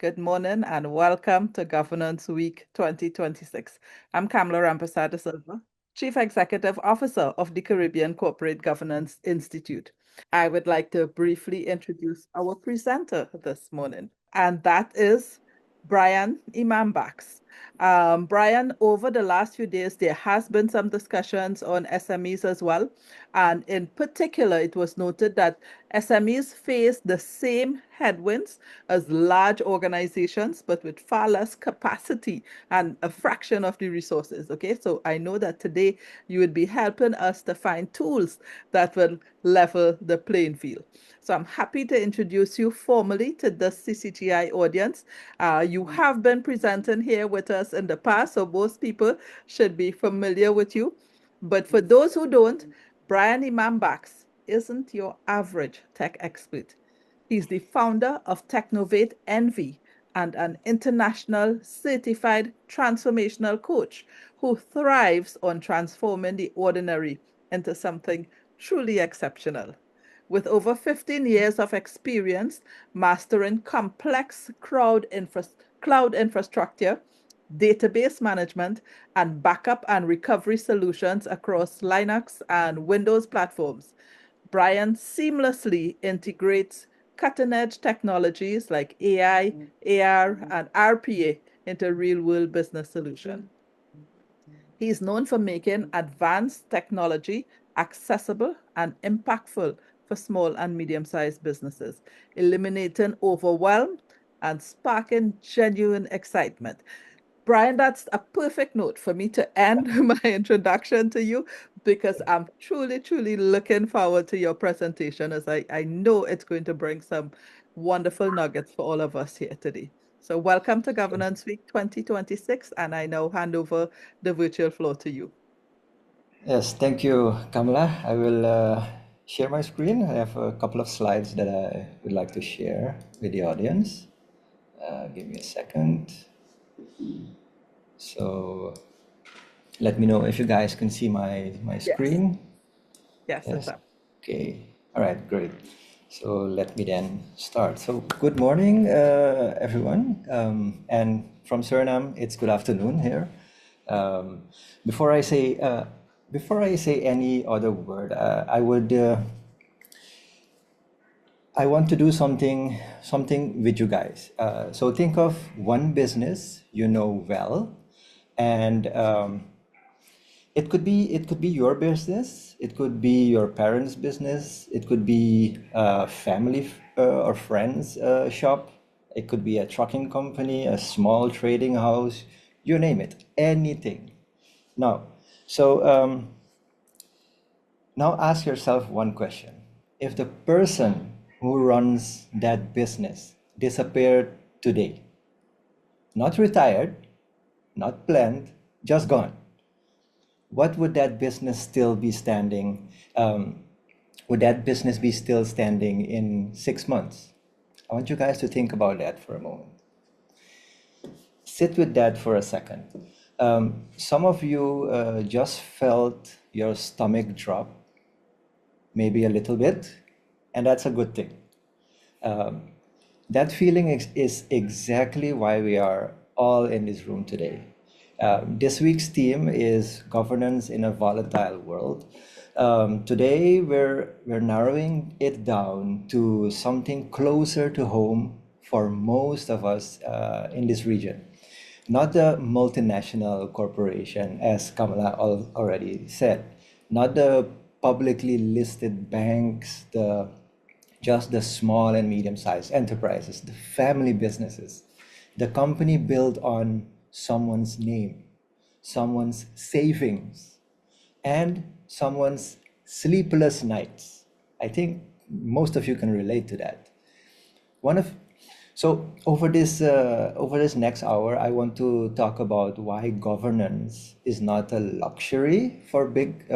Good morning and welcome to Governance Week 2026. I'm Kamala Rampersad de Silva, Chief Executive Officer of the Caribbean Corporate Governance Institute. I would like to briefly introduce our presenter this morning, and that is Brian Imammbaks. Brian, over the last few days, there has been some discussions on SMEs as well. And in particular, it was noted that SMEs face the same headwinds as large organizations, but with far less capacity and a fraction of the resources. Okay, so I know that today you would be helping us to find tools that will level the playing field. So I'm happy to introduce you formally to the CCGI audience. You have been presenting here with us in the past, so most people should be familiar with you. But for those who don't, Brian Imammbaks isn't your average tech expert. He's the founder of Technovate NV and an international certified transformational coach who thrives on transforming the ordinary into something truly exceptional. With over 15 years of experience mastering complex cloud infrastructure, database management, and backup and recovery solutions across Linux and Windows platforms, Brian seamlessly integrates cutting-edge technologies like AI, AR, and RPA into real-world business solutions. He is known for making advanced technology accessible and impactful for small and medium-sized businesses, eliminating overwhelm and sparking genuine excitement. Brian, that's a perfect note for me to end my introduction to you because I'm truly, truly looking forward to your presentation as I know it's going to bring some wonderful nuggets for all of us here today. So welcome to Governance Week 2026, and I now hand over the virtual floor to you. Yes, thank you, Kamala. I will share my screen. I have a couple of slides that I would like to share with the audience. Give me a second. So let me know if you guys can see my Yes, screen. yes, it's Yes. up. Okay. All right, great. So let me then start. So good morning, everyone. And from Suriname, it's good afternoon here. Um, before I say any other word, I want to do something with you guys. So think of one business you know well, and it could be your business, it could be your parents' business, it could be a family or friends shop, it could be a trucking company, a small trading house, you name it, anything. Now, so now ask yourself one question. If the person who runs that business disappeared today, not retired, not planned, just gone, what would that business still be standing? Would that business be still standing in 6 months? I want you guys to think about that for a moment. Sit with that for a second. Some of you just felt your stomach drop, maybe a little bit, and that's a good thing. That feeling is exactly why we are all in this room today. This week's theme is governance in a volatile world. Today, we're narrowing it down to something closer to home for most of us in this region. Not the multinational corporation, as Kamala already said, not the publicly listed banks, just the small and medium-sized enterprises, the family businesses, the company built on someone's name, someone's savings, and someone's sleepless nights. I think most of you can relate to that. One of so over this next hour, I want to talk about why governance is not a luxury for big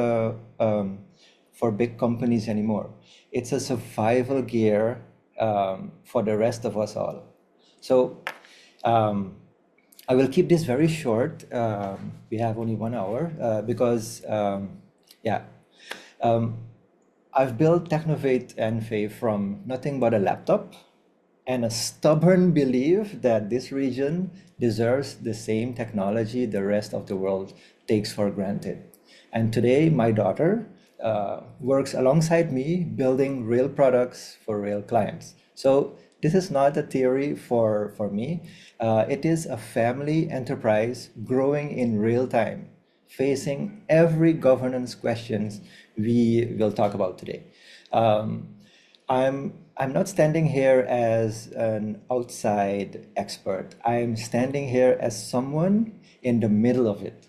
companies anymore. It's a survival gear for the rest of us all. So um, I will keep this very short. We have only 1 hour because yeah, um, I've built Technovate NV from nothing but a laptop and a stubborn belief that this region deserves the same technology the rest of the world takes for granted. And today, my daughter works alongside me, building real products for real clients. So this is not a theory for me. It is a family enterprise growing in real time, facing every governance questions we will talk about today. Um, I'm not standing here as an outside expert. I'm standing here as someone in the middle of it,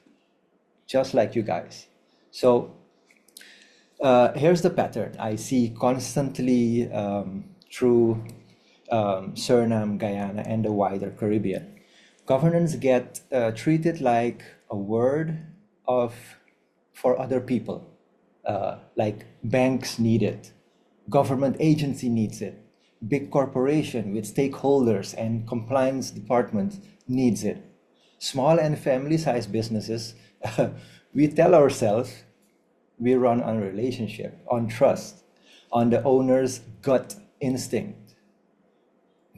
just like you guys. So here's the pattern I see constantly through Suriname, Guyana, and the wider Caribbean. Governance get treated like a word of for other people, like banks need it, government agency needs it, big corporation with stakeholders and compliance department needs it. Small and family-sized businesses, we tell ourselves we run on relationship, on trust, on the owner's gut instinct.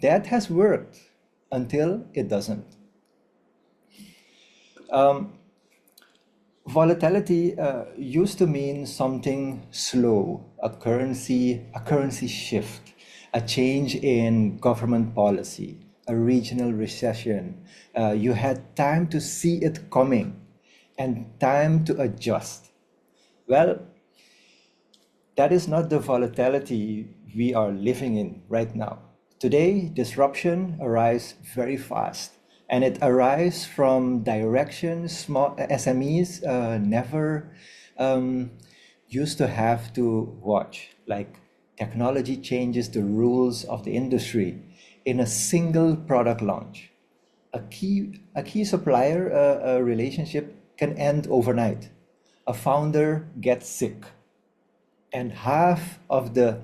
That has worked until it doesn't. Volatility used to mean something slow, a currency shift, a change in government policy, a regional recession. You had time to see it coming and time to adjust. Well, that is not the volatility we are living in right now. Today, disruption arrives very fast, and it arrives from directions small SMEs never um, used to have to watch. Like technology changes the rules of the industry in a single product launch. A key supplier relationship can end overnight. A founder gets sick and half of the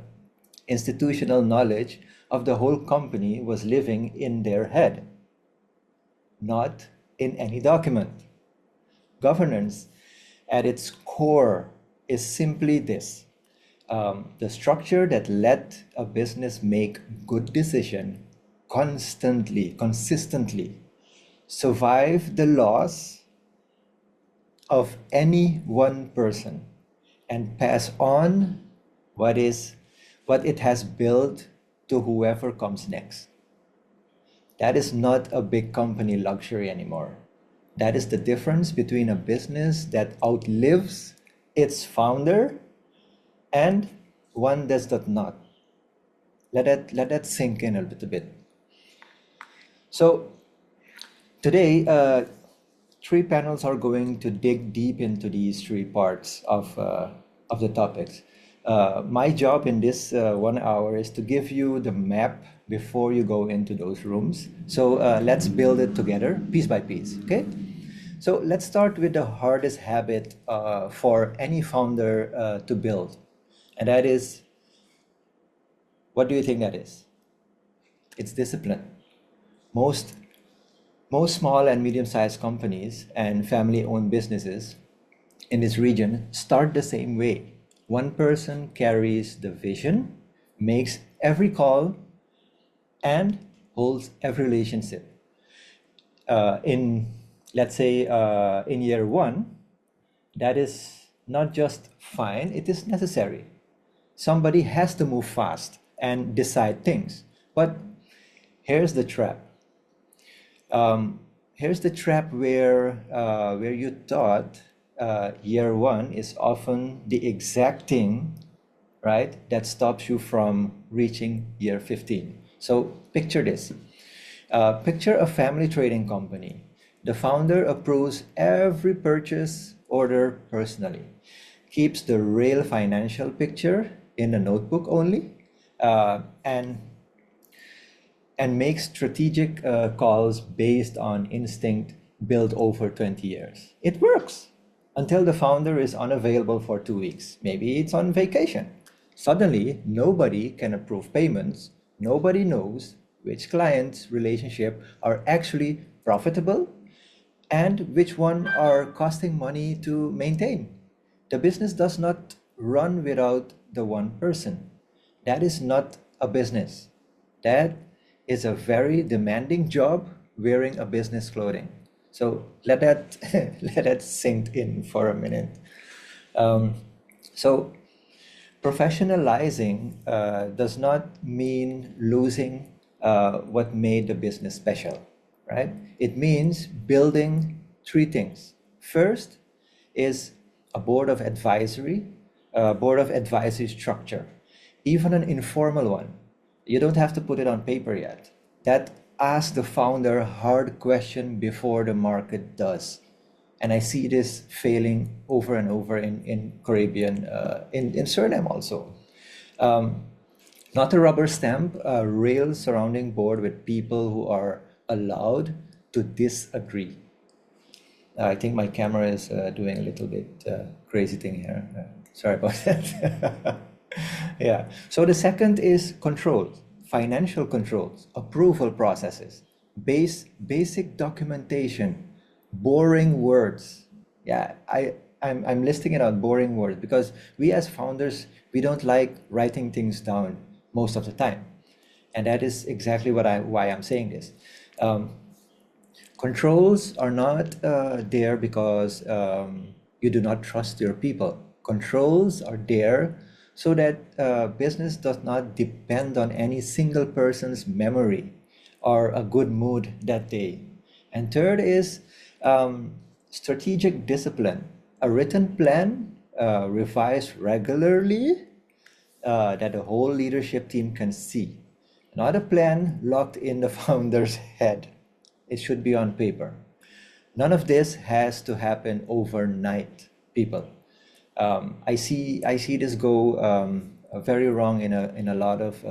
institutional knowledge of the whole company was living in their head, not in any document. Governance, at its core, is simply this: the structure that let a business make good decision constantly, consistently, survive the loss of any one person and pass on what is what it has built to whoever comes next. That is not a big company luxury anymore. That is the difference between a business that outlives its founder and one that does not. Let that sink in a little bit. So today, three panels are going to dig deep into these three parts of the topics. My job in this 1 hour is to give you the map before you go into those rooms. So let's build it together, piece by piece, okay? So let's start with the hardest habit for any founder to build. And that is, what do you think that is? It's discipline. Most Most small and medium-sized companies and family-owned businesses in this region start the same way. One person carries the vision, makes every call, and holds every relationship. In, let's say, in year one, that is not just fine, it is necessary. Somebody has to move fast and decide things. But here's the trap. Um, here's the trap where you thought year one is often the exact thing, right, that stops you from reaching year 15. So picture this. Picture a family trading company. The founder approves every purchase order personally, keeps the real financial picture in a notebook only, and makes strategic calls based on instinct built over 20 years. It works until the founder is unavailable for 2 weeks. Maybe it's on vacation. Suddenly, nobody can approve payments. Nobody knows which clients' relationship are actually profitable and which one are costing money to maintain. The business does not run without the one person. That is not a business. That is a very demanding job wearing a business clothing. So let that let that sink in for a minute. Um, so professionalizing does not mean losing what made the business special, right? It means building three things. First is a board of advisory structure, even an informal one. You don't have to put it on paper yet. That asks the founder a hard question before the market does. And I see this failing over and over in Caribbean, in Suriname also. Um, Not a rubber stamp, a real surrounding board with people who are allowed to disagree. I think my camera is doing a little bit crazy thing here. Sorry about that. Yeah. So the second is controls, financial controls, approval processes, basic documentation, boring words. Yeah, I'm listing it out, boring words, because we as founders, we don't like writing things down most of the time. And that is exactly why I'm saying this. Um, Controls are not there because you do not trust your people. Controls are there so that business does not depend on any single person's memory or a good mood that day. And third is strategic discipline, a written plan revised regularly that the whole leadership team can see. Not a plan locked in the founder's head. It should be on paper. None of this has to happen overnight, people. I see this go very wrong in a lot of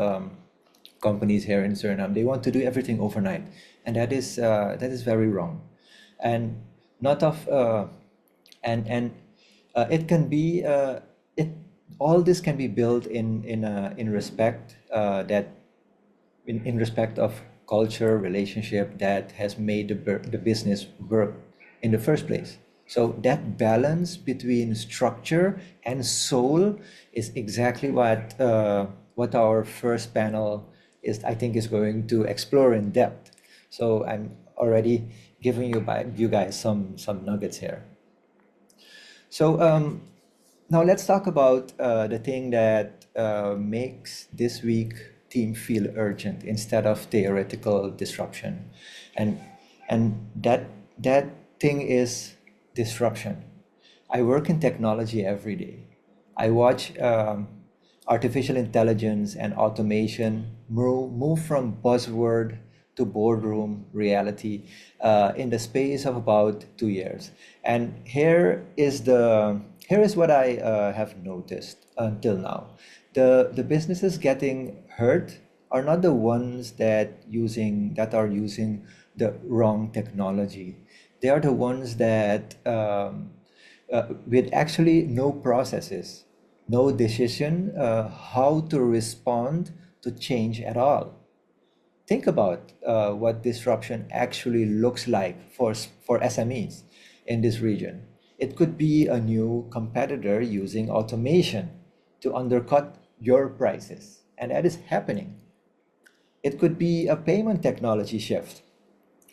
companies here in Suriname. They want to do everything overnight, and that is very wrong. And not of and it can be it all this can be built in respect that in respect of culture relationship that has made the business work in the first place. So that balance between structure and soul is exactly what our first panel is, I think, is going to explore in depth. So I'm already giving you guys some nuggets here. So now let's talk about the thing that makes this week team feel urgent instead of theoretical disruption, and and that thing is disruption. I work in technology every day. I watch artificial intelligence and automation move from buzzword to boardroom reality in the space of about 2 years. And here is what I have noticed until now. The businesses getting hurt are not the ones that are using the wrong technology. They are the ones that with actually no processes, no decision how to respond to change at all. Think about what disruption actually looks like for SMEs in this region. It could be a new competitor using automation to undercut your prices, and that is happening. It could be a payment technology shift,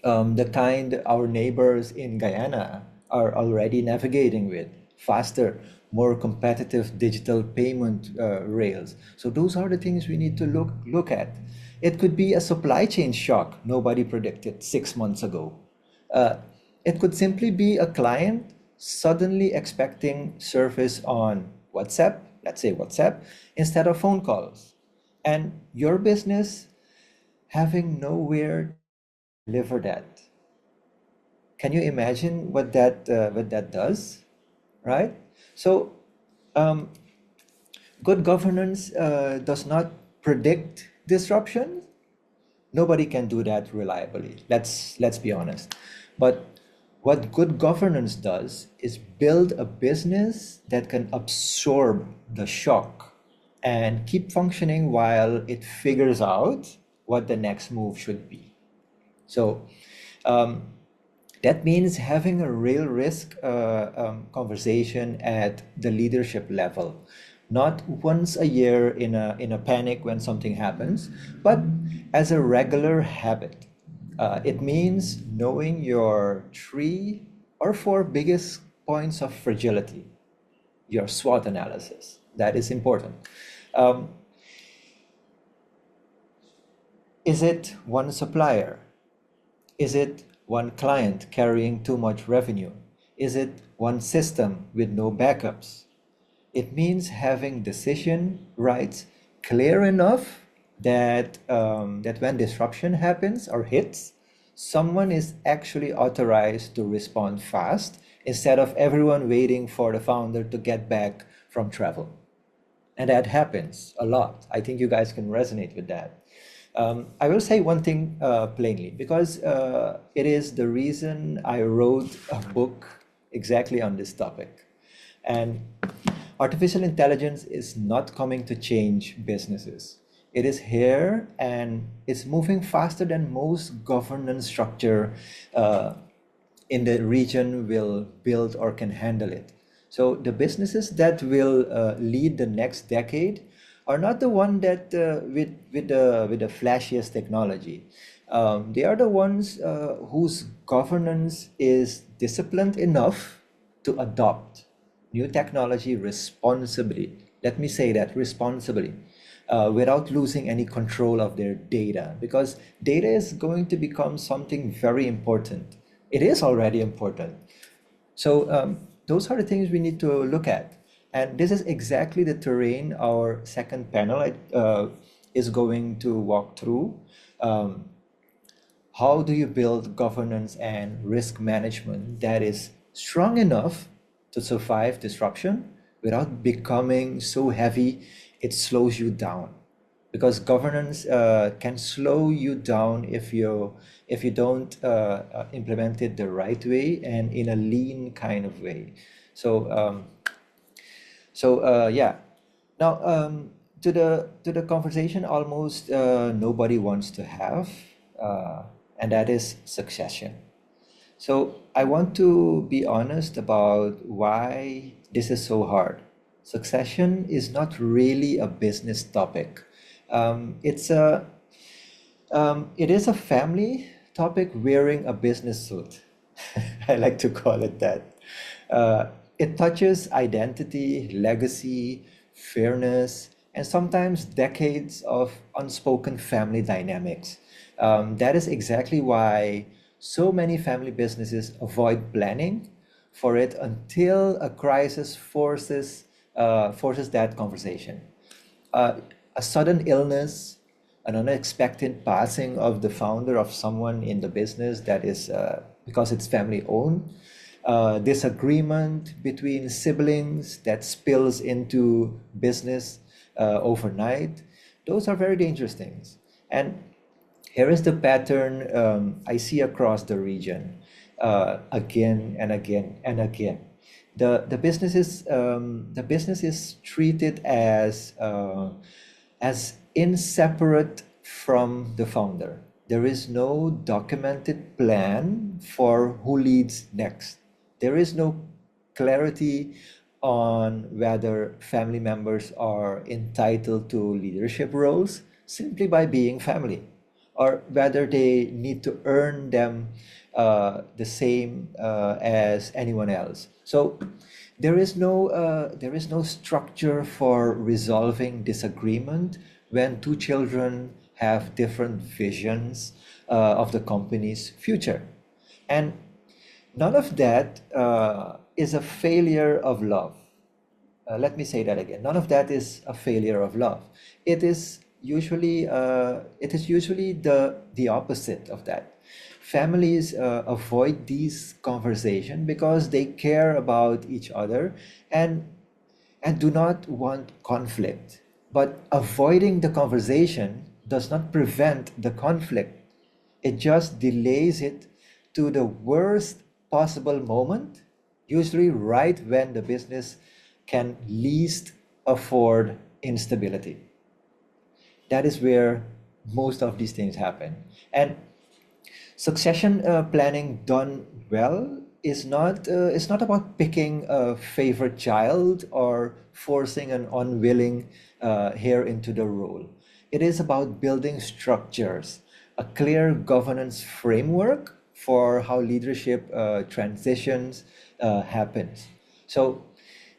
the kind our neighbors in Guyana are already navigating with faster, more competitive digital payment rails. So those are the things we need to look at. It could be a supply chain shock nobody predicted 6 months ago. Uh, it could simply be a client suddenly expecting service on WhatsApp, let's say WhatsApp, instead of phone calls. And your business having nowhere to deliver that. Can you imagine what that does, right? So, um, good governance does not predict disruption. Nobody can do that reliably. Let's be honest. But what good governance does is build a business that can absorb the shock and keep functioning while it figures out what the next move should be. So that means having a real risk conversation at the leadership level. not once a year in a panic when something happens, but as a regular habit. It means knowing your 3 or 4 biggest points of fragility, your SWOT analysis. That is important. Um, is it one supplier? Is it one client carrying too much revenue? Is it one system with no backups? It means having decision rights clear enough that when disruption happens or hits, someone is actually authorized to respond fast instead of everyone waiting for the founder to get back from travel. And that happens a lot. I think you guys can resonate with that. I will say one thing plainly, because it is the reason I wrote a book exactly on this topic. And artificial intelligence is not coming to change businesses. It is here and it's moving faster than most governance structure uh, in the region will build or can handle it. So the businesses that will lead the next decade are not the one that with the flashiest technology. They are the ones whose governance is disciplined enough to adopt new technology responsibly. Let me say that responsibly, without losing any control of their data, because data is going to become something very important. It is already important. So those are the things we need to look at. And this is exactly the terrain our second panel is going to walk through. Um, how do you build governance and risk management that is strong enough to survive disruption without becoming so heavy it slows you down? Because governance can slow you down if you don't implement it the right way and in a lean kind of way. So yeah. Now to the conversation almost nobody wants to have, uh, and that is succession. So I want to be honest about why this is so hard. Succession is not really a business topic. It is a family topic wearing a business suit. I like to call it that. It touches identity, legacy, fairness, and sometimes decades of unspoken family dynamics. That is exactly why so many family businesses avoid planning for it until a crisis forces that conversation. Uh, a sudden illness, an unexpected passing of the founder of someone in the business that is because it's family owned, disagreement between siblings that spills into business overnight. Those are very dangerous things. And here is the pattern I see across the region again and again and again. The business is treated as inseparate from the founder. There is no documented plan for who leads next. There is no clarity on whether family members are entitled to leadership roles simply by being family, or whether they need to earn them the same as anyone else. So there is no structure for resolving disagreement when two children have different visions of the company's future. And none of that is a failure of love. Let me say that again. None of that is a failure of love. It is usually the opposite of that. Families avoid these conversations because they care about each other and and do not want conflict. But avoiding the conversation does not prevent the conflict. It just delays it to the worst possible moment, usually right when the business can least afford instability. That is where most of these things happen. And succession planning done well is not about picking a favorite child or forcing an unwilling heir into the role. It is about building structures, a clear governance framework for how leadership transitions happens. So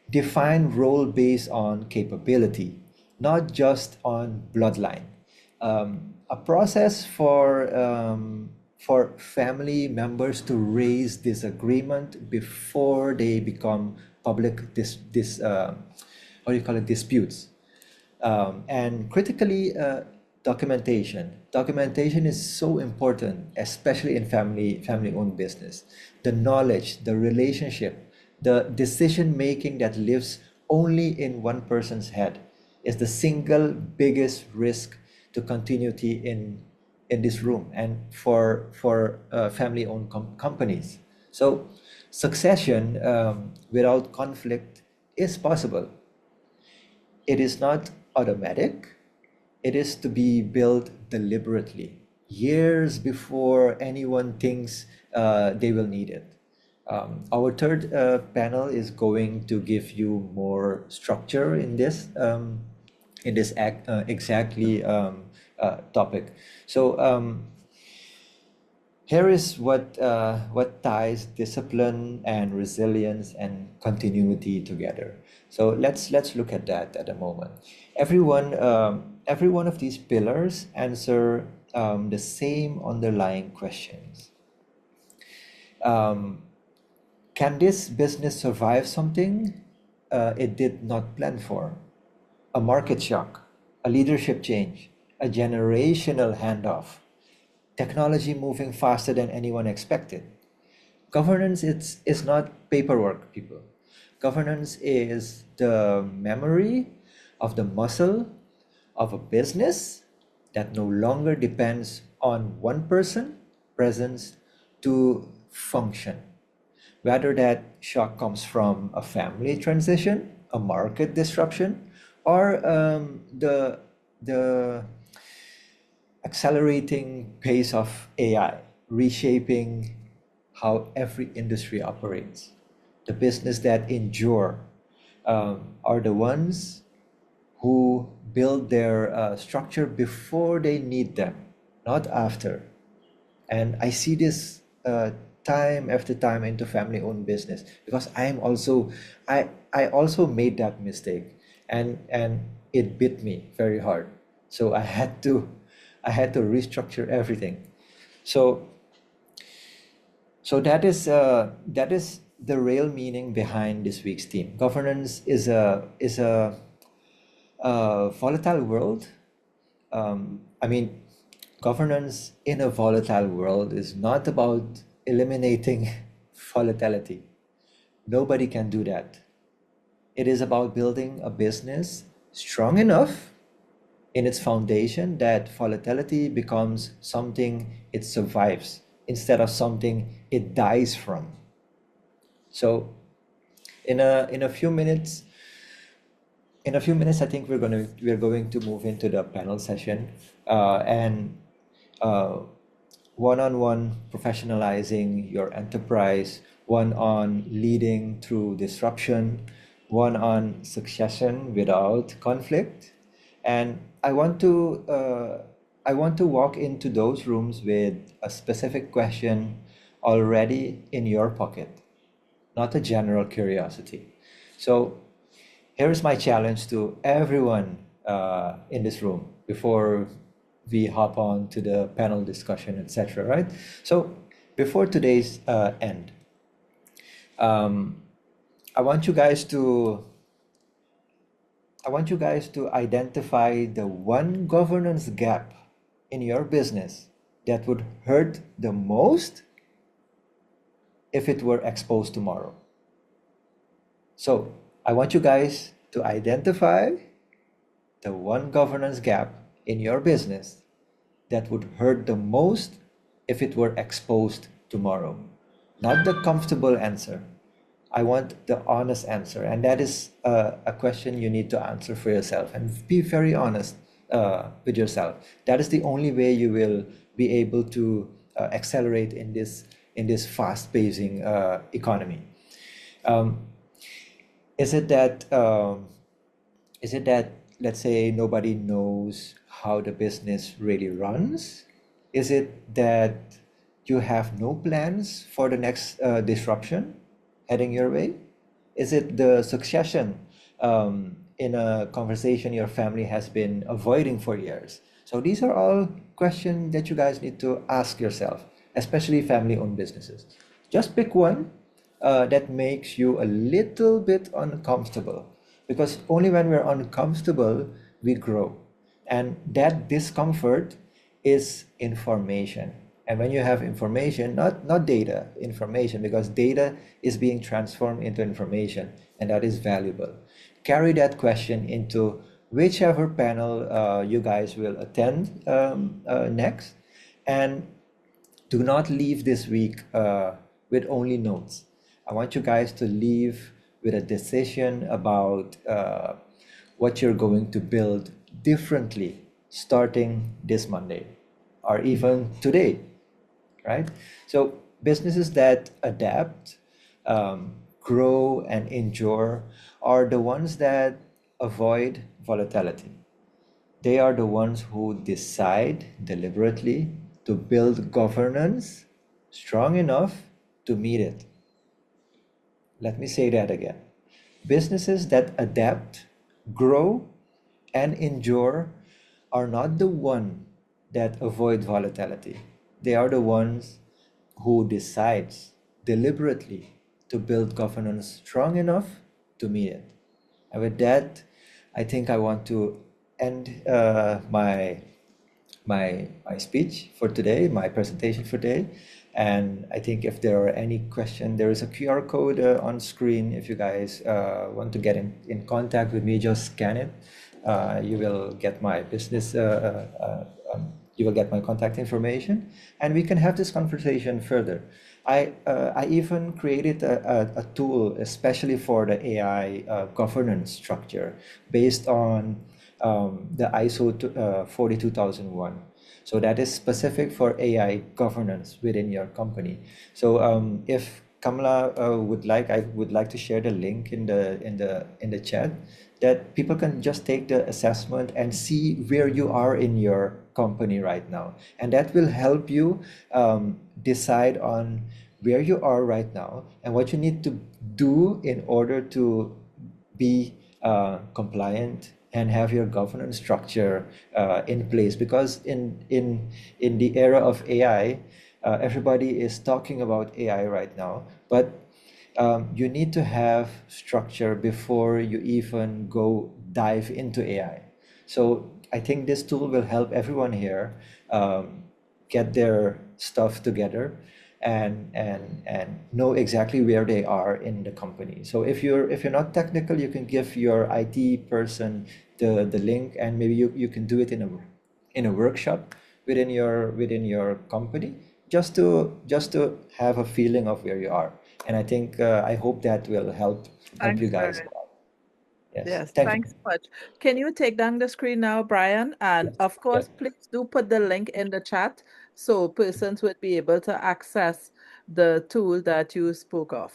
define role based on capability, not just on bloodline. A process for family members to raise disagreement before they become public what do you call it, disputes. And critically, documentation. Documentation is so important, especially in family-owned business. The knowledge, the relationship, the decision making that lives only in one person's head is the single biggest risk to continuity in this room and for family-owned companies. So succession without conflict is possible. It is not automatic. It is to be built deliberately, years before anyone thinks they will need it. Our third panel is going to give you more structure in this exactly topic. So here is what ties discipline and resilience and continuity together. So let's look at that at a moment. Every one of these pillars answer the same underlying questions. Um, can this business survive something it did not plan for? A market shock, a leadership change, a generational handoff, technology moving faster than anyone expected. Governance is not paperwork, people. Governance is the memory of the muscle of a business that no longer depends on one person presence to function. Whether that shock comes from a family transition, a market disruption, or the accelerating pace of AI, reshaping how every industry operates. The business that endure are the ones who build their structure before they need them, not after. And I see this time after time into family-owned business because I also made that mistake, and it bit me very hard. So I had to restructure everything. So that is the real meaning behind this week's theme. Governance is a volatile world. I mean, governance in a volatile world is not about eliminating volatility. Nobody can do that. It is about building a business strong enough in its foundation that volatility becomes something it survives instead of something it dies from. So in a few minutes, I think we're going to move into the panel session and uh, one-on-one professionalizing your enterprise, one on leading through disruption, one on succession without conflict. And I want to walk into those rooms with a specific question already in your pocket, not a general curiosity. So here's my challenge to everyone in this room before we hop on to the panel discussion, etc. Right? So before today's end, um, I want you guys to identify the one governance gap in your business that would hurt the most if it were exposed tomorrow. So I want you guys to identify the one governance gap in your business that would hurt the most if it were exposed tomorrow. Not the comfortable answer. I want the honest answer. And that is a question you need to answer for yourself and be very honest with yourself. That is the only way you will be able to accelerate in this in this fast-pacing economy. Um, is it that is it that, let's say, nobody knows how the business really runs? Is it that you have no plans for the next disruption heading your way? Is it the succession in a conversation your family has been avoiding for years? So these are all questions that you guys need to ask yourself, especially family-owned businesses. Just pick one that makes you a little bit uncomfortable, because only when we're uncomfortable we grow, and that discomfort is information. And when you have information, not data, information, because data is being transformed into information, and that is valuable. Carry that question into whichever panel you guys will attend next, and do not leave this week with only notes. I want you guys to leave with a decision about what you're going to build differently starting this Monday or even today, right? So, businesses that adapt, grow, and endure are the ones that avoid volatility. They are the ones who decide deliberately to build governance strong enough to meet it. Let me say that again. Businesses that adapt, grow, and endure are not the one that avoid volatility. They are the ones who decides deliberately to build governance strong enough to meet it. And with that, I think I want to end my speech for today, my presentation for today. And I think if there are any question, there is a QR code on screen. If you guys want to get in contact with me, just scan it. You will get my business, you will get my contact information, and we can have this conversation further. I even created a tool especially for the AI governance structure based on the ISO 42001. So that is specific for AI governance within your company. So if Kamala I would like to share the link in the chat, that people can just take the assessment and see where you are in your company right now, and that will help you decide on where you are right now and what you need to do in order to be compliant and have your governance structure in place. Because in the era of AI, everybody is talking about AI right now, but you need to have structure before you even go dive into AI. So I think this tool will help everyone here get their stuff together and know exactly where they are in the company. So if you're not technical, you can give your IT person the link, and maybe you can do it in a workshop within your company, just to have a feeling of where you are. And I think I hope that will help you Thanks, guys Brian. a lot. Yes, Yes, thank you. thanks so much. Can you take down the screen now, Brian? And Yes, of yeah. course, please do put the link in the chat so persons would be able to access the tool that you spoke of.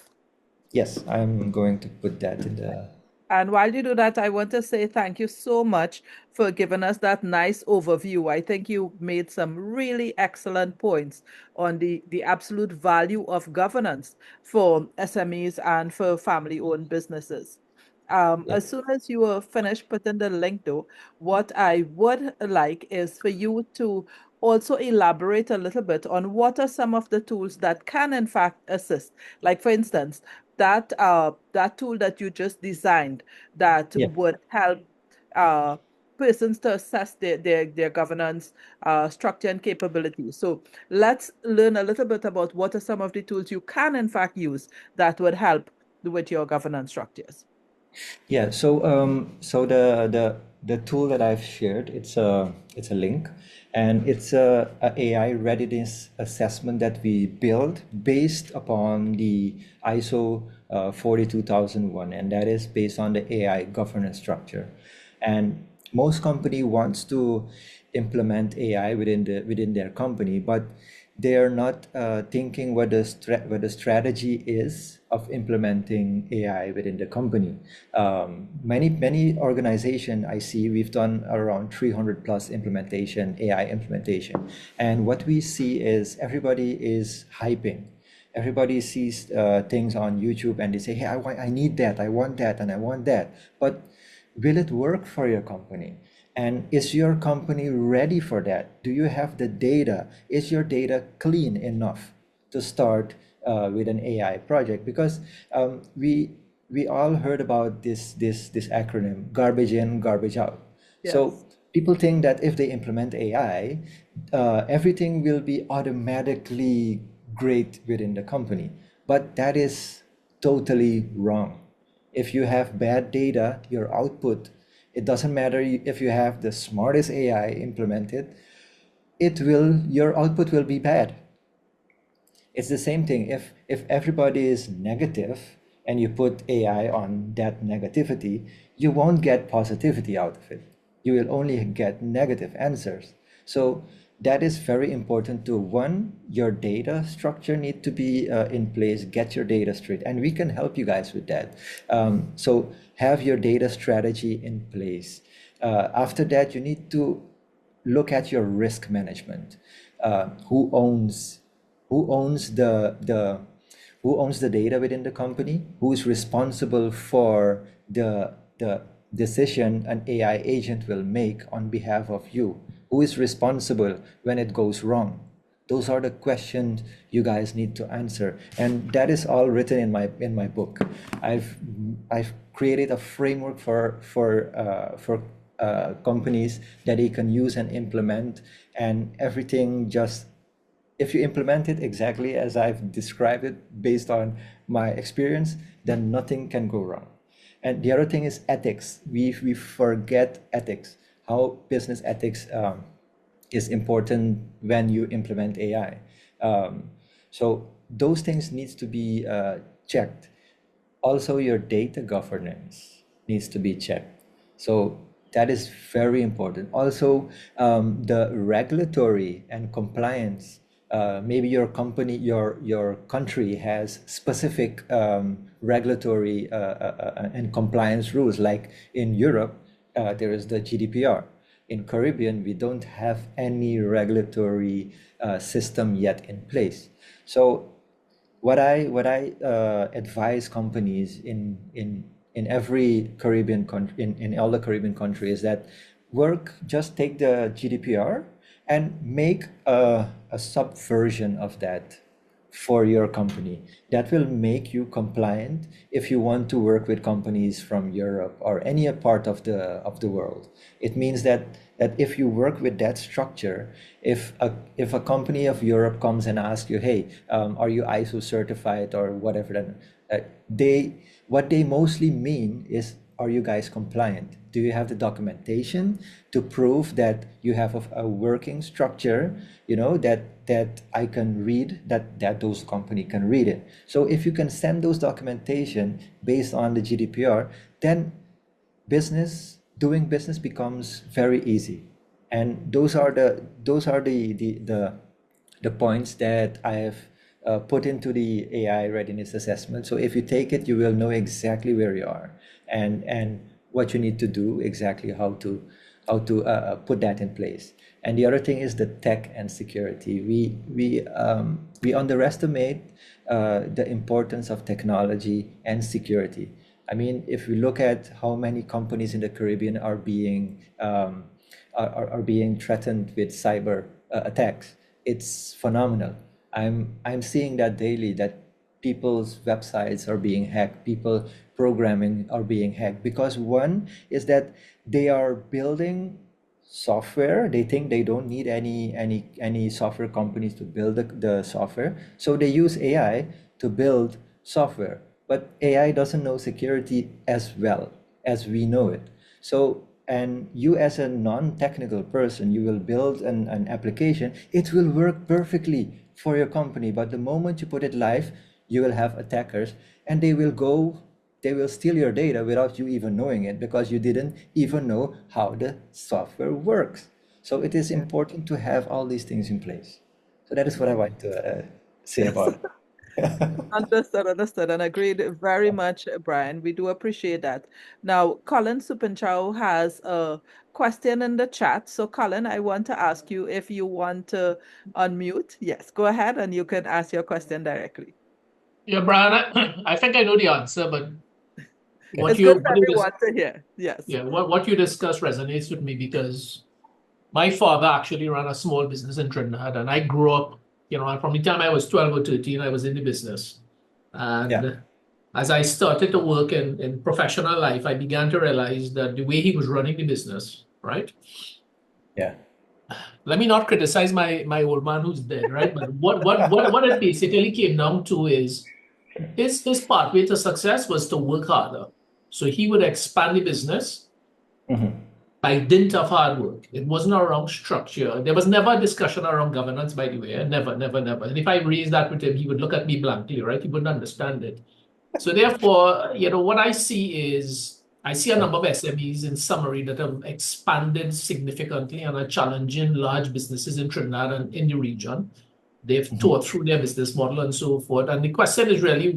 Yes, I'm going to put that in the. And while you do that, I want to say thank you so much for giving us that nice overview. I think you made some really excellent points on the absolute value of governance for SMEs and for family-owned businesses. Yeah. As soon as you are finished putting the link, though, what I would like is for you to also elaborate a little bit on what are some of the tools that can, in fact, assist. Like, for instance, that tool that you just designed that Yeah. would help uh, persons to assess their governance structure and capability. So let's learn a little bit about what are some of the tools you can in fact use that would help with your governance structures. Yeah, so the tool that I've shared, it's a link, and it's a AI readiness assessment that we build based upon the ISO 42001, and that is based on the AI governance structure. And most company wants to implement AI within their company, but They are not thinking what the strategy is of implementing AI within the company. Many organization I see, we've done around 300 plus implementation, AI implementation. And what we see is everybody is hyping. Everybody sees things on YouTube and they say, hey, I need that, I want that, and I want that. But will it work for your company? And is your company ready for that? Do you have the data? Is your data clean enough to start with an AI project? Because we all heard about this acronym, garbage in, garbage out. So Yes. people think that if they implement AI, everything will be automatically great within the company. But that is totally wrong. If you have bad data, your output, it doesn't matter if you have the smartest AI implemented, your output will be bad. It's the same thing. If everybody is negative and you put AI on that negativity, you won't get positivity out of it. You will only get negative answers. So that is very important to one, your data structure need to be in place, get your data straight, and we can help you guys with that. So have your data strategy in place. After that, you need to look at your risk management. Who owns who owns the data within the company? Who is responsible for the decision an AI agent will make on behalf of you? Who is responsible when it goes wrong? Those are the questions you guys need to answer, and that is all written in my book. I've created a framework for companies that they can use and implement, and everything just if you implement it exactly as I've described it based on my experience, then nothing can go wrong. And the other thing is ethics. We forget ethics, how business ethics is important when you implement AI. So those things needs to be checked. Also, your data governance needs to be checked. So that is very important. Also, the regulatory and compliance. Maybe your company, your country has specific regulatory and compliance rules. Like in Europe, there is the GDPR. In Caribbean, we don't have any regulatory system yet in place. So what I advise companies in every Caribbean country in all the Caribbean countries is that just take the GDPR and make a subversion of that for your company that will make you compliant if you want to work with companies from Europe or any part of the world. It means that if you work with that structure, if a company of Europe comes and asks you, hey, are you ISO certified or whatever, then they what they mostly mean is, are you guys compliant? Do you have the documentation to prove that you have a working structure, that I can read, that those company can read it? So if you can send those documentation based on the GDPR, then doing business becomes very easy. And those are the points that I have put into the AI readiness assessment. So if you take it, you will know exactly where you are and what you need to do, exactly how to put that in place. And the other thing is the tech and security. We underestimate the importance of technology and security. I mean, if we look at how many companies in the Caribbean are being threatened with cyber attacks, it's phenomenal. I'm seeing that daily, that people's websites are being hacked, people programming are being hacked, because one is that they are building software. They think they don't need any software companies to build the software, so they use AI to build software. But AI doesn't know security as well as we know it. So, and you as a non-technical person, you will build an application, it will work perfectly for your company, but the moment you put it live, you will have attackers, and they will steal your data without you even knowing it, because you didn't even know how the software works. So it is Yeah. important to have all these things in place. So that is what I want to say Yes. about it. Understood, understood, and agreed very much, Brian. We do appreciate that. Now, Colin Supinchow has a question in the chat. So, Colin, I want to ask you if you want to unmute. Yes, go ahead and you can ask your question directly. Yeah, Brian, I think I know the answer, but It's good for everyone to hear. Yes. what you discussed resonates with me because my father actually ran a small business in Trinidad, and I grew up, from the time I was 12 or 13, I was in the business. Yeah, And as I started to work in professional life, I began to realize that the way he was running the business, right? yeah. Let me not criticize my old man who's dead, right? But what it basically came down to is his pathway to success was to work harder. So he would expand the business Hmm. by dint of hard work. It wasn't around structure. There was never a discussion around governance, by the way. Never, never, never. And if I raised that with him, he would look at me blankly, right? He wouldn't understand it. So therefore, what I see is I see a Yeah. number of SMEs in summary that have expanded significantly and are challenging large businesses in Trinidad and in the region. They've Hmm. thought through their business model and so forth. And the question is really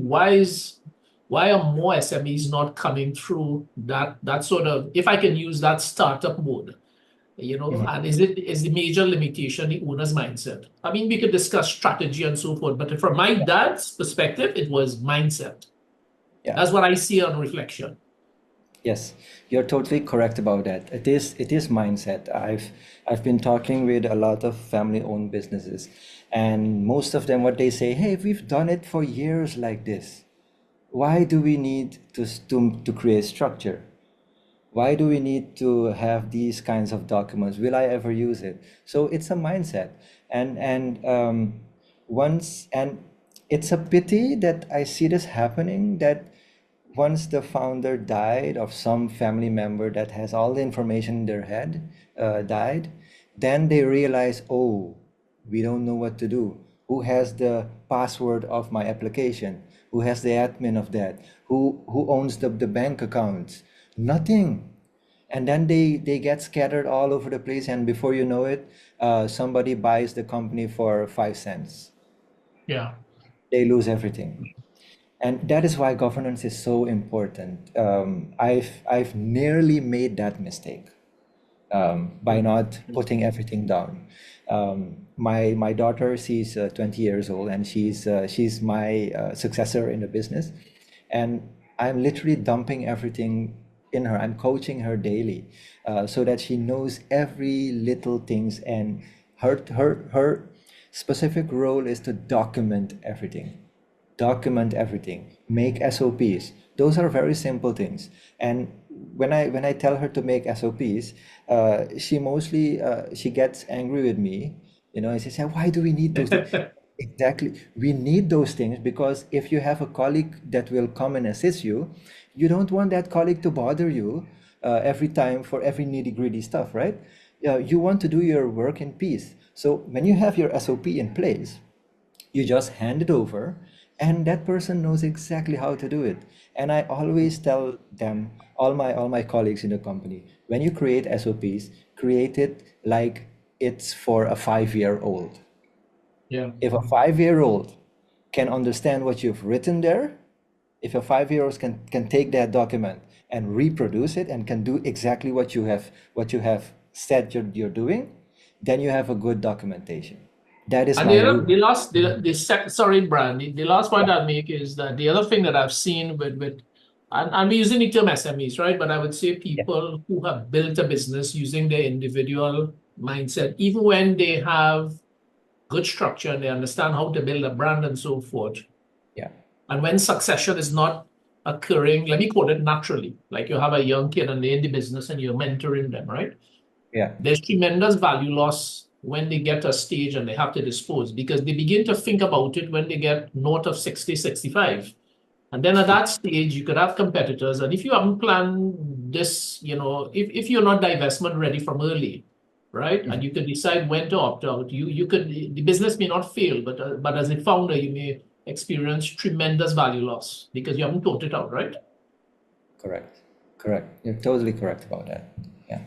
why are more SMEs not coming through that sort of, if I can use that startup mode, Hmm. and is the major limitation the owner's mindset? I mean, we could discuss strategy and so forth, but from my dad's perspective, it was mindset. Yeah. That's what I see on reflection. Yes, you're totally correct about that. It is mindset. I've been talking with a lot of family-owned businesses, and most of them what they say, hey, we've done it for years like this. Why do we need to create structure? Why do we need to have these kinds of documents? Will I ever use it? So it's a mindset, and once and it's a pity that I see this happening, that once the founder died, of some family member that has all the information in their head died, then they realize, oh, we don't know what to do. Who has the password of my application? Who has the admin of that? Who owns the bank accounts? Nothing. And then they get scattered all over the place, and before you know it, somebody buys the company for 5 cents. Yeah. They lose everything. And that is why governance is so important. I've nearly made that mistake by not putting everything down. My daughter, she's 20 years old, and she's my successor in the business, and I'm literally dumping everything in her. I'm coaching her daily, so that she knows every little things, and her specific role is to document everything, make SOPs. Those are very simple things. And when I tell her to make SOPs, she gets angry with me, and she says, "Why do we need those things?" Exactly, we need those things because if you have a colleague that will come and assist you, you don't want that colleague to bother you every time for every nitty-gritty stuff, right? You want to do your work in peace. So when you have your SOP in place, you just hand it over, and that person knows exactly how to do it. And I always tell them, all my colleagues in the company, when you create SOPs, create it like it's for a 5-year old. Yeah. If a 5-year old can understand what you've written there, if a 5-year old can take that document and reproduce it and can do exactly what you have said you're doing, then you have a good documentation. That is And my rule. sorry, Brand, the last point I'll make is that the other thing that I've seen and we're using the term SMEs, right? But I would say Yeah. people who have built a business using their individual mindset, even when they have good structure and they understand how to build a brand and so forth. Yeah. And when succession is not occurring, let me quote it naturally, like you have a young kid and they're in the business and you're mentoring them, right? Yeah. There's tremendous value loss when they get to a stage and they have to dispose because they begin to think about it when they get north of 60, 65. And then at that stage, you could have competitors. And if you haven't planned this, if you're not divestment ready from early, right? Mhm. And you could decide when to opt out, the business may not fail, but as a founder, you may experience tremendous value loss because you haven't thought it out, right? Correct. Correct. You're totally correct about that. Yeah.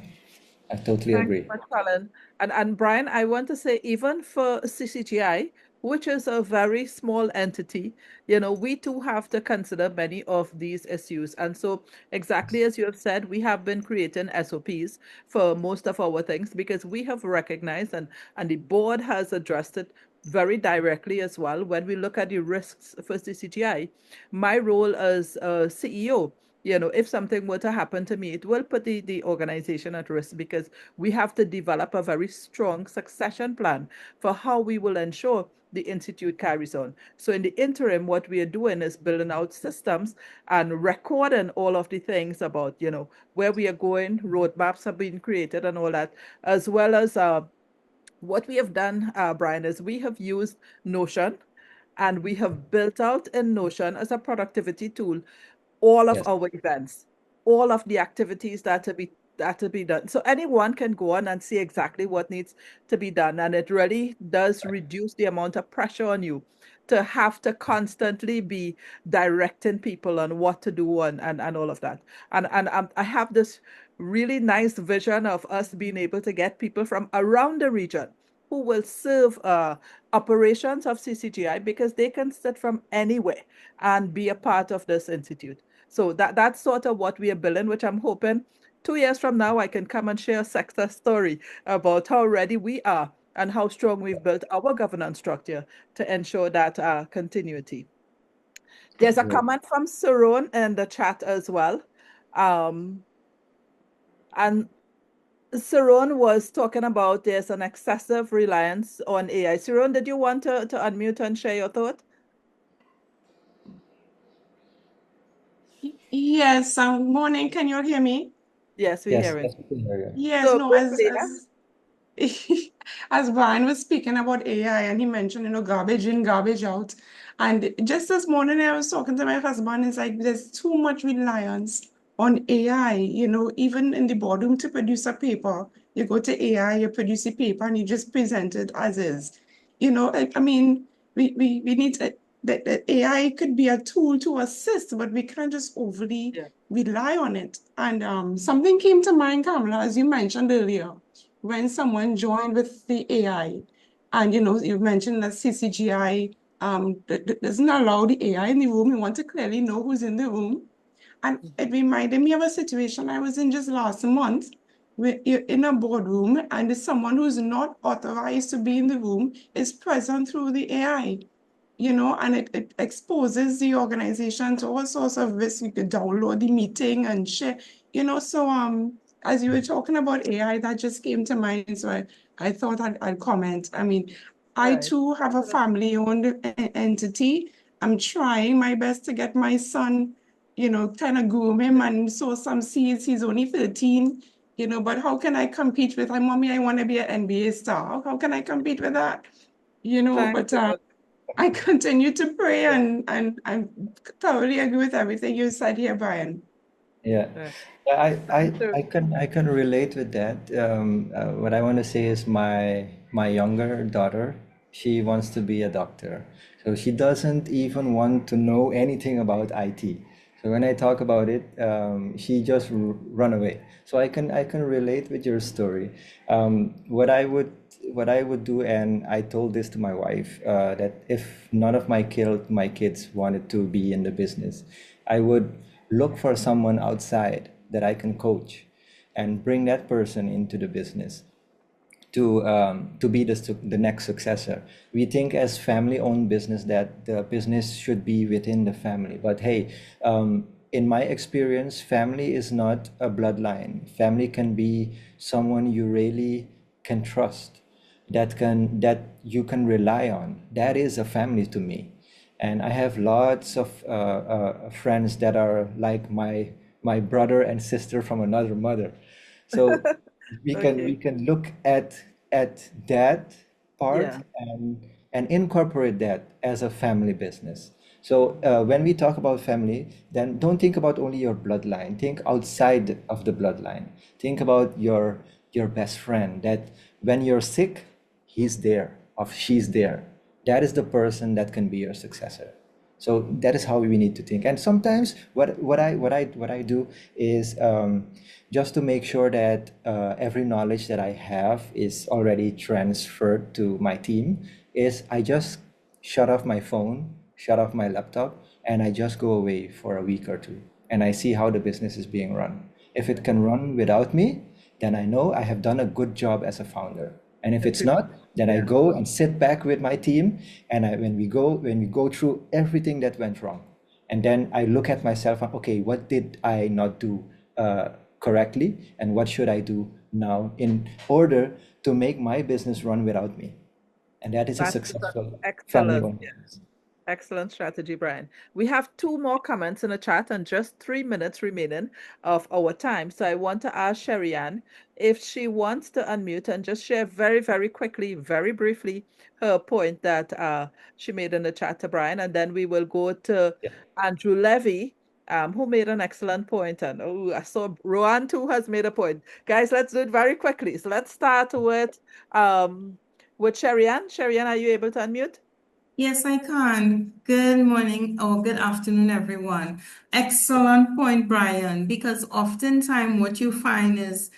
I totally Thanks agree. so much, Colin. And Brian, I want to say, even for CCGI, which is a very small entity, we too have to consider many of these issues. And so, exactly as you have said, we have been creating SOPs for most of our things because we have recognized and the board has addressed it very directly as well. When we look at the risks for CCGI, my role as a CEO, if something were to happen to me, it will put the organization at risk because we have to develop a very strong succession plan for how we will ensure the institute carries on. So in the interim, what we are doing is building out systems and recording all of the things about, where we are going, roadmaps have been created and all that, as well as what we have done, Brian, is we have used Notion and we have built out in Notion as a productivity tool all of Yes. our events, all of the activities that to be done. So anyone can go on and see exactly what needs to be done. And it really does reduce the amount of pressure on you to have to constantly be directing people on what to do and all of that. And I have this really nice vision of us being able to get people from around the region who will serve operations of CCGI because they can sit from anywhere and be a part of this institute. So that's sort of what we are building, which I'm hoping 2 years from now I can come and share a success story about how ready we are and how strong we've built our governance structure to ensure that continuity. There's a Great. comment from Saron in the chat as well. Um, and Saron was talking about there's an excessive reliance on AI. Saron, did you want to unmute and share your thought? Yes, morning. Can you all hear me? Yes, we're Yes, hearing. yes, we can hear you. Yes, So no, go, as Leila. as as Brian was speaking about AI and he mentioned, garbage in, garbage out. And just this morning I was talking to my husband, it's like there's too much reliance on AI, even in the boardroom to produce a paper. You go to AI, you produce a paper and you just present it as is. I mean, we need that AI could be a tool to assist, but we can't just overly Yeah. rely on it. And something came to mind, Kamala, as you mentioned earlier, when someone joined with the AI, and you mentioned that CCGI doesn't allow the AI in the room. You want to clearly know who's in the room. And it reminded me of a situation I was in just last month. Where you're in a boardroom and there's someone who's not authorized to be in the room is present through the AI, and it exposes the organization to all sorts of risks. You could download the meeting and share, so as you were talking about AI, that just came to mind. So I thought I'd comment. I mean, I Right. too have a family-owned entity. I'm trying my best to get my son, kind of groom him and sow some seeds. He's only 13, but how can I compete with, like, mommy, I want to be an NBA star. How can I compete with that? Thanks, But Saron. I continue to pray Yeah. and I thoroughly agree with everything you said here, Brian. Yeah, Right. yeah, Thanks, Saron. I can relate with that. What I want to say is my younger daughter, she wants to be a doctor, so she doesn't even want to know anything about IT. So when I talk about it, she just run away. So I can relate with your story. What I would do, and I told this to my wife, that if none of my kids wanted to be in the business, I would look for someone outside that I can coach and bring that person into the business to be the next successor. We think as family-owned business that the business should be within the family, but hey, in my experience, family is not a bloodline. Family can be someone you really can trust, that you can rely on. That is a family to me. And I have lots of friends that are like my brother and sister from another mother. So we Okay. can look at that part Yeah. and incorporate that as a family business. So when we talk about family, then don't think about only your bloodline. Think outside of the bloodline. Think about your best friend, that when you're sick, he's there or she's there. That is the person that can be your successor. So that is how we need to think. And sometimes what I do is just to make sure that every knowledge that I have is already transferred to my team, is I just shut off my phone, shut off my laptop, and I just go away for a week or two, and I see how the business is being run. If it can run without me, then I know I have done a good job as a founder. And if it's not, then I go and sit back with my team, and when we go through everything that went wrong, and then I look at myself, okay, what did I not do correctly, and what should I do now in order to make my business run without me? And that is a That's successful excellent. family-owned business. Excellent strategy, Brian. We have two more comments in the chat and just 3 minutes remaining of our time. So I want to ask Sherry-Ann if she wants to unmute and just share very, very quickly, very briefly, her point that she made in the chat to Brian. And then we will go to Yeah. Andrew Levy, who made an excellent point. And oh, I saw Rowan too has made a point. Guys, let's do it very quickly. So let's start with Sherry-Ann. Sherry-Ann, are you able to unmute? Yes, I can. Good morning or good afternoon, everyone. Excellent point, Brian, because oftentimes what you find is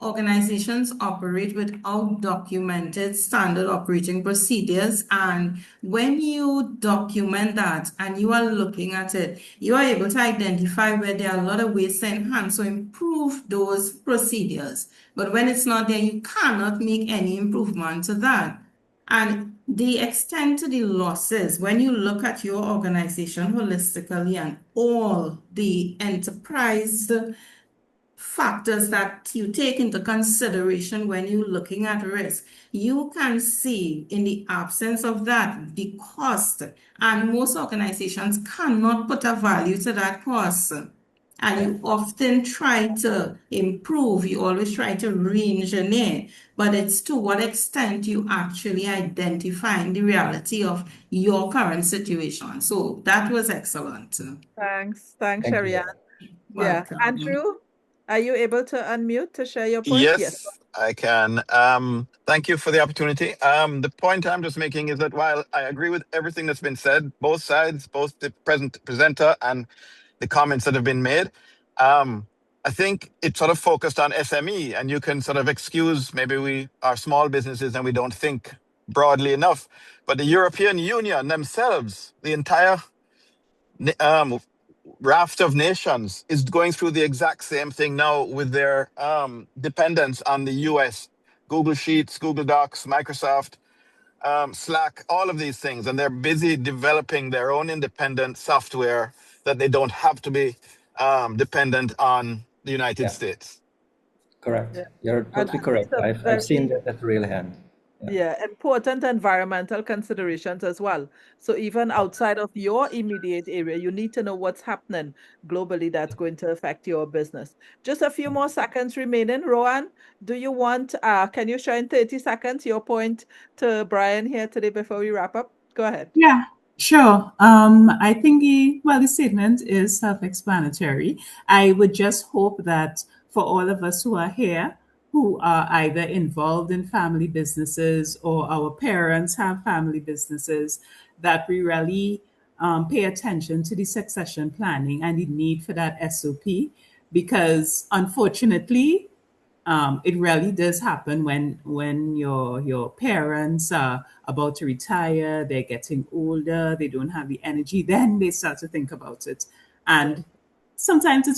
organizations operate without documented standard operating procedures. And when you document that and you are looking at it, you are able to identify where there are a lot of ways to enhance or improve those procedures. But when it's not there, you cannot make any improvement to that. And the extent to the losses, when you look at your organization holistically and all the enterprise factors that you take into consideration when you're looking at risk, you can see in the absence of that the cost. And most organizations cannot put a value to that cost. And you often try to improve, you always try to re-engineer, but it's to what extent you actually identifying the reality of your current situation. So that was excellent. Thanks, Thank you. Sherry-Ann. Yeah, Welcome. Andrew, are you able to unmute to share your point? Yes. Yes, I can. Thank you for the opportunity. The point I'm just making is that while I agree with everything that's been said, both sides, both the presenter and the comments that have been made, I think it sort of focused on SME, and you can sort of excuse maybe we are small businesses and we don't think broadly enough. But the European Union themselves, the entire raft of nations is going through the exact same thing now with their dependence on the US, Google Sheets, Google Docs, Microsoft, Slack, all of these things. And they're busy developing their own independent software that they don't have to be dependent on the United Yeah. States. Correct. Yeah. You're totally correct. I've seen that at real hand. Yeah, important environmental considerations as well. So even outside of your immediate area, you need to know what's happening globally that's going to affect your business. Just a few more seconds remaining. Rowan, do you want, can you share in 30 seconds your point to Brian here today before we wrap up? Go ahead. Yeah, sure. I think the statement is self-explanatory. I would just hope that for all of us who are here, who are either involved in family businesses or our parents have family businesses, that we really pay attention to the succession planning and the need for that SOP, because unfortunately, it really does happen when your parents are about to retire, they're getting older, they don't have the energy, then they start to think about it. And sometimes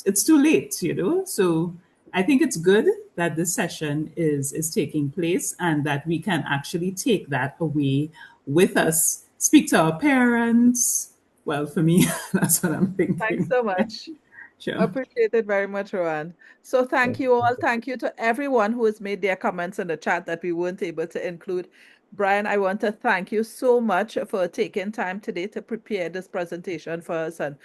it's too late, you know. So I think it's good that this session is taking place and that we can actually take that away with us, speak to our parents. Well, for me, that's what I'm thinking. Thanks so much. Sure. Appreciate it very much, Rowan. So thank you all. Thank you to everyone who has made their comments in the chat that we weren't able to include. Brian, I want to thank you so much for taking time today to prepare this presentation for us and,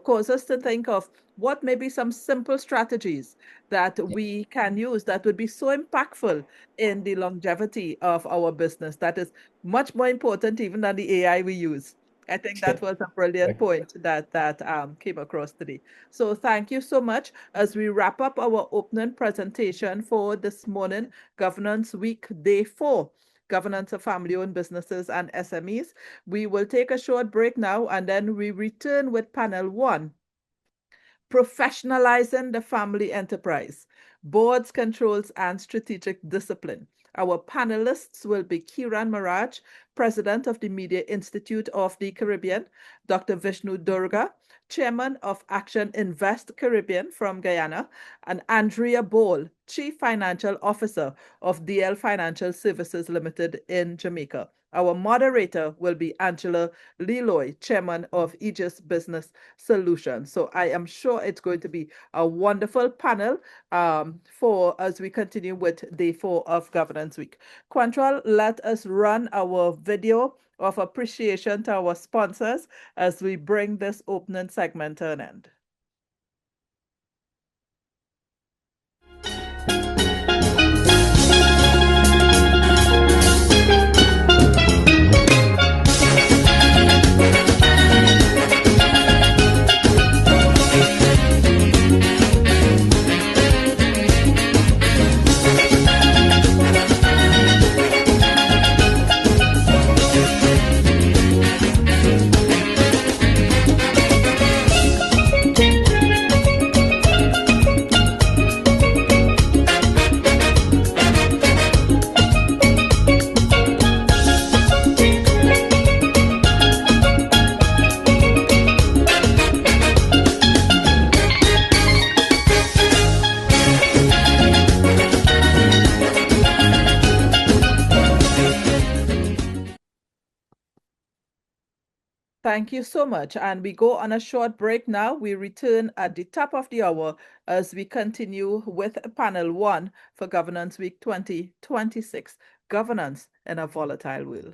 cause us to think of what may be some simple strategies that we can use that would be so impactful in the longevity of our business. That is much more important even than the AI we use. I think that was a brilliant point that came across today. So thank you so much. As we wrap up our opening presentation for this morning, Governance Week Day 4. governance of family-owned businesses and SMEs. We will take a short break now, and then we return with panel 1. Professionalizing the family enterprise, boards, controls, and strategic discipline. Our panelists will be Kiran Maraj, President of the Media Institute of the Caribbean, Dr. Vishnu Durga, Chairman of Action Invest Caribbean from Guyana, and Andrea Bole, Chief Financial Officer of DL Financial Services Limited in Jamaica. Our moderator will be Angela Leloy, Chairman of Aegis Business Solutions. So I am sure it's going to be a wonderful panel for as we continue with Day 4 of Governance Week. Quantrell, let us run our video of appreciation to our sponsors as we bring this opening segment to an end. Thank you so much. And we go on a short break now. We return at the top of the hour as we continue with panel 1 for Governance Week 2026, Governance in a Volatile World.